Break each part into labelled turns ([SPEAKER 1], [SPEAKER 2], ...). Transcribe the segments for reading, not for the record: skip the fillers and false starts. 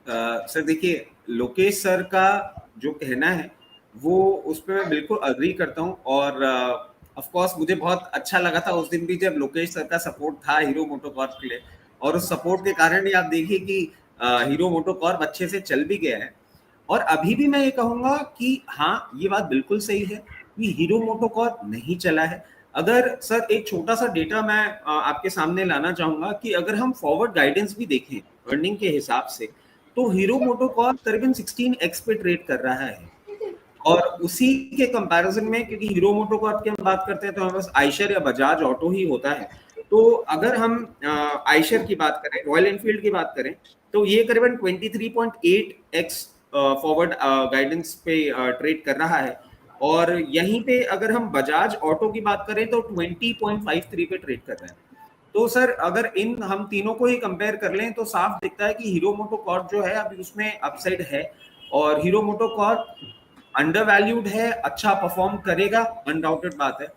[SPEAKER 1] Sir देखिए, Lokesh sir का जो कहना है वो उस पर मैं बिल्कुल अग्री करता हूँ। और ऑफ कोर्स मुझे बहुत अच्छा लगा था उस दिन भी जब लोकेश सर का सपोर्ट था हीरो मोटोकॉर्प के लिए, और उस सपोर्ट के कारण ही आप देखिए कि हीरो मोटोकॉर्प अच्छे से चल भी गया है। और अभी भी मैं ये कहूंगा कि हाँ, ये बात बिल्कुल सही है कि हीरो मोटोकॉर्प नहीं चला है। अगर सर एक छोटा सा डेटा मैं आपके सामने लाना चाहूंगा कि अगर हम फॉरवर्ड गाइडेंस भी देखें अर्निंग के हिसाब से, तो हीरो मोटोकॉर्प करीबन 16x पे ट्रेड कर रहा है। और उसी के कंपैरिजन में, क्योंकि हीरो मोटोकॉर्प की हम बात करते हैं तो हमारे पास आयशर या बजाज ऑटो ही होता है, तो अगर हम आयशर की बात करें, रॉयल एनफील्ड की बात करें, तो ये करीबन 23.8x फॉरवर्ड गाइडेंस पे ट्रेड कर रहा है। और यहीं पे अगर हम बजाज ऑटो की बात करें तो 20.53 पे ट्रेड कर रहा है। तो सर अगर इन हम तीनों को ही कंपेयर कर लें तो साफ दिखता है कि हीरो मोटोकॉर्प जो है अभी उसमें अपसाइड है, और हीरो मोटोकॉर्प अंडर वैल्यूड है, अच्छा परफॉर्म करेगा, अनडाउटेड बात है।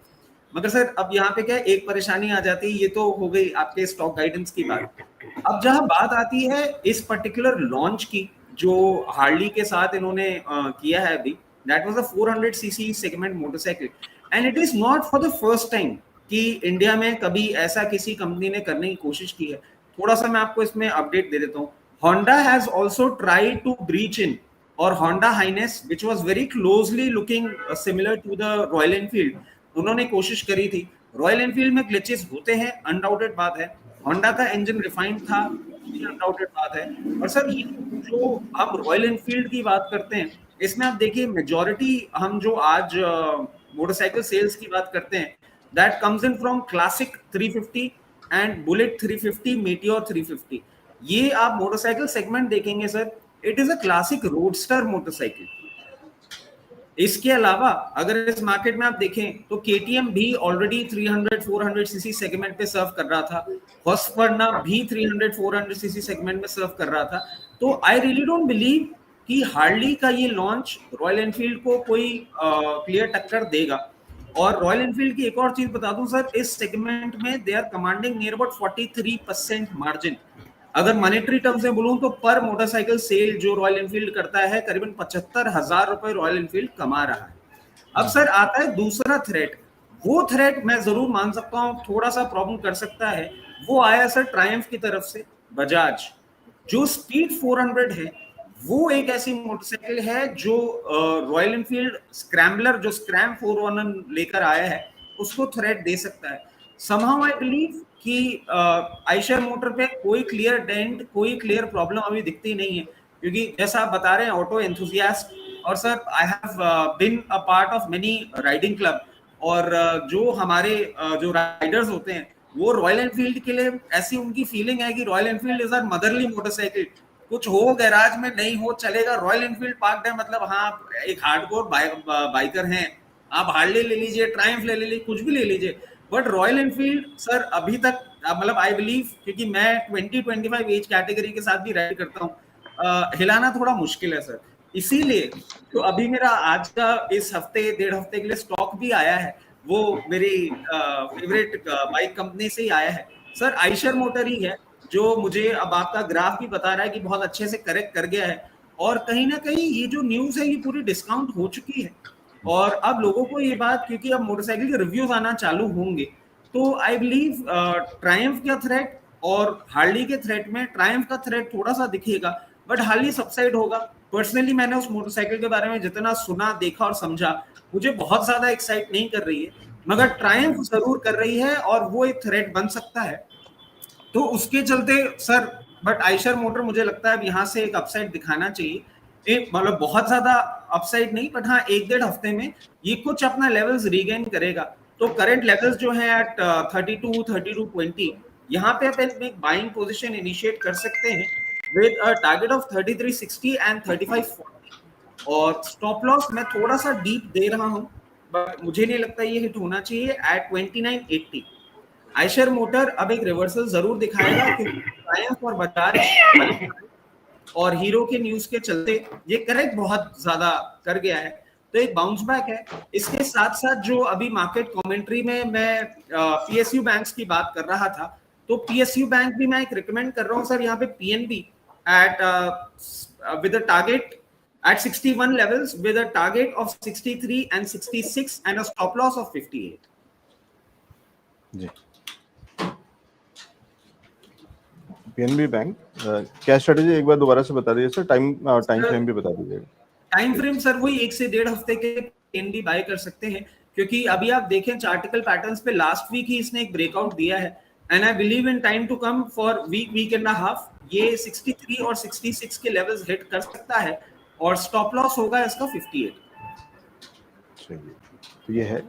[SPEAKER 1] मगर सर अब यहाँ पे क्या है, एक परेशानी आ जाती है, ये तो हो गई आपके स्टॉक गाइडेंस की बात। अब जहां बात आती है इस पर्टिकुलर लॉन्च की जो हार्ली के साथ इन्होंने किया है अभी, that was a 400 CC segment motorcycle, and it is not for the first time कि इंडिया में कभी ऐसा किसी कंपनी ने करने की कोशिश की है। थोड़ा सा मैं आपको इसमें अपडेट दे देता हूँ। Honda has also tried to breach in, और Honda Highness which was very closely looking similar to the Royal Enfield, उन्होंने कोशिश करी थी। रॉयल एनफील्ड में ग्लिचेस होते हैं, अनडाउटेड बात है। होंडा का इंजन रिफाइंड था, ये अनडाउटेड बात है। और सर ये जो हम रॉयल एनफील्ड की बात करते हैं, इसमें आप देखिए मेजॉरिटी हम जो आज मोटरसाइकिल सेल्स की बात करते हैं, that comes in from classic 350 and bullet 350, meteor 350। ये आप मोटरसाइकिल सेगमेंट देखेंगे sir, it is a classic roadster motorcycle. इसके अलावा अगर इस मार्केट में आप देखें तो केटीएम भी ऑलरेडी 300-400 सीसी सेगमेंट पे सर्व कर रहा था, हस्कवर्ना भी 300-400 सीसी सेगमेंट में सर्व कर रहा था। तो आई रियली डोंट बिलीव कि हार्ली का ये लॉन्च रॉयल एनफील्ड को कोई क्लियर टक्कर देगा। और रॉयल एनफील्ड की एक और चीज बता दूं सर, इस सेगमेंट में they are commanding near about 43% margin. अगर मॉनेटरी टर्म्स में बोलूं तो पर मोटरसाइकिल सेल जो रॉयल एनफील्ड करता है करीबन 75,000 रुपए रॉयल एनफील्ड कमा रहा है। अब सर आता है दूसरा थ्रेट, वो थ्रेट मैं जरूर मान सकता हूँ थोड़ा सा प्रॉब्लम कर सकता है। वो आया सर ट्रायम्फ की तरफ से, बजाज जो स्पीड 400 है, वो एक ऐसी मोटरसाइकिल है जो रॉयल एनफील्ड स्क्रैम्बलर जो स्क्रैम 411 लेकर आया है उसको थ्रेट दे सकता है। समहाउ आई बिलीव कि आयशर मोटर पे कोई क्लियर डेंट, कोई क्लियर प्रॉब्लम अभी दिखती नहीं है, क्योंकि जैसा आप बता रहे हैं ऑटो एंथुसियास्ट, और sir I have been a part of many riding club, और जो हमारे जो राइडर्स होते हैं वो रॉयल एनफील्ड के लिए ऐसी उनकी फीलिंग है कि Royal Enfield is our motherly motorcycle. कुछ हो गैराज में नहीं हो चलेगा, रॉयल एनफील्ड पार्क्ड है, मतलब हाँ आप एक हार्डकोर बाइकर हैं, आप हार्ले ले लीजिए, ट्रायम्फ ले लीजिए, कुछ भी ले लीजिए, बट रॉयल एनफील्ड सर अभी तक मतलब आई बिलीव, क्योंकि मैं 20-25 एज कैटेगरी के साथ भी राइड करता हूँ, हिलाना थोड़ा मुश्किल है सर। इसीलिए तो अभी मेरा आज का इस हफ्ते 1.5 हफ्ते के लिए स्टॉक भी आया है, वो मेरी फेवरेट बाइक कंपनी से ही आया है सर, आयशर मोटर ही है, जो मुझे अब आपका ग्राफ भी बता रहा है कि बहुत अच्छे से करेक्ट कर गया है। और कहीं ना कहीं ये जो न्यूज है ये पूरी डिस्काउंट हो चुकी है, और अब लोगों को ये बात, क्योंकि अब मोटरसाइकिल के रिव्यूज आना चालू होंगे, तो आई बिलीव ट्रायम्फ का थ्रेट और हार्ली के थ्रेट में ट्रायम्फ का थ्रेट थोड़ा सा दिखेगा, बट हार्ली सबसाइड होगा। पर्सनली मैंने उस मोटरसाइकिल के बारे में जितना सुना, देखा और समझा, मुझे बहुत ज्यादा एक्साइट नहीं कर रही है, मगर ट्रायम्फ जरूर कर रही है और वो एक थ्रेट बन सकता है। तो उसके चलते सर, बट आयशर मोटर मुझे लगता है यहाँ से एक अपसाइड दिखाना चाहिए, एक मतलब बहुत ज्यादा अपसाइड नहीं, बट हाँ 1-1.5 हफ्ते में ये कुछ अपना लेवल्स रीगेन करेगा। तो करंट लेवल्स जो है एट 32-20, यहाँ पे आप एक बाइंग पोजीशन इनिशिएट कर सकते हैं with a target of 3360 and 3540, और स्टॉप लॉस मैं थोड़ा सा डीप दे रहा हूँ, बट मुझे नहीं लगता ये हिट होना चाहिए एट 2980। आयशर मोटर अब एक रिवर्सल जरूर दिखाएगा, क्योंकि ट्रायम्फ और बजाज और हीरो के न्यूज के चलते ये करेक्ट बहुत ज्यादा कर गया है, तो एक बाउंस बैक है। इसके साथ साथ जो अभी मार्केट कमेंट्री में मैं पीएसयू बैंक्स की बात कर रहा था, तो पीएसयू बैंक भी मैं एक रिकमेंड कर रहा हूँ सर, यहाँ पे PNB at with a target at 61 levels with a target of 63 and 66 and a stop loss of 58.
[SPEAKER 2] जी, पीएनबी बैंक क्या स्ट्रेटेजी एक बार दोबारा से बता दीजिए सर, टाइम फ्रेम भी बता दीजिएगा।
[SPEAKER 1] टाइम फ्रेम सर वही 1 से 1.5 हफ्ते के पीएनबी बाय कर सकते हैं, क्योंकि अभी आप देखें चार्टिकल पैटर्न्स पे लास्ट वीक ही इसने एक ब्रेकआउट दिया है and I believe in time to come for week and half ये 63 और 66 के लेवल्स हिट कर सकता है और स्टॉप लॉस होगा इसका 58।
[SPEAKER 2] चलिए, तो ये है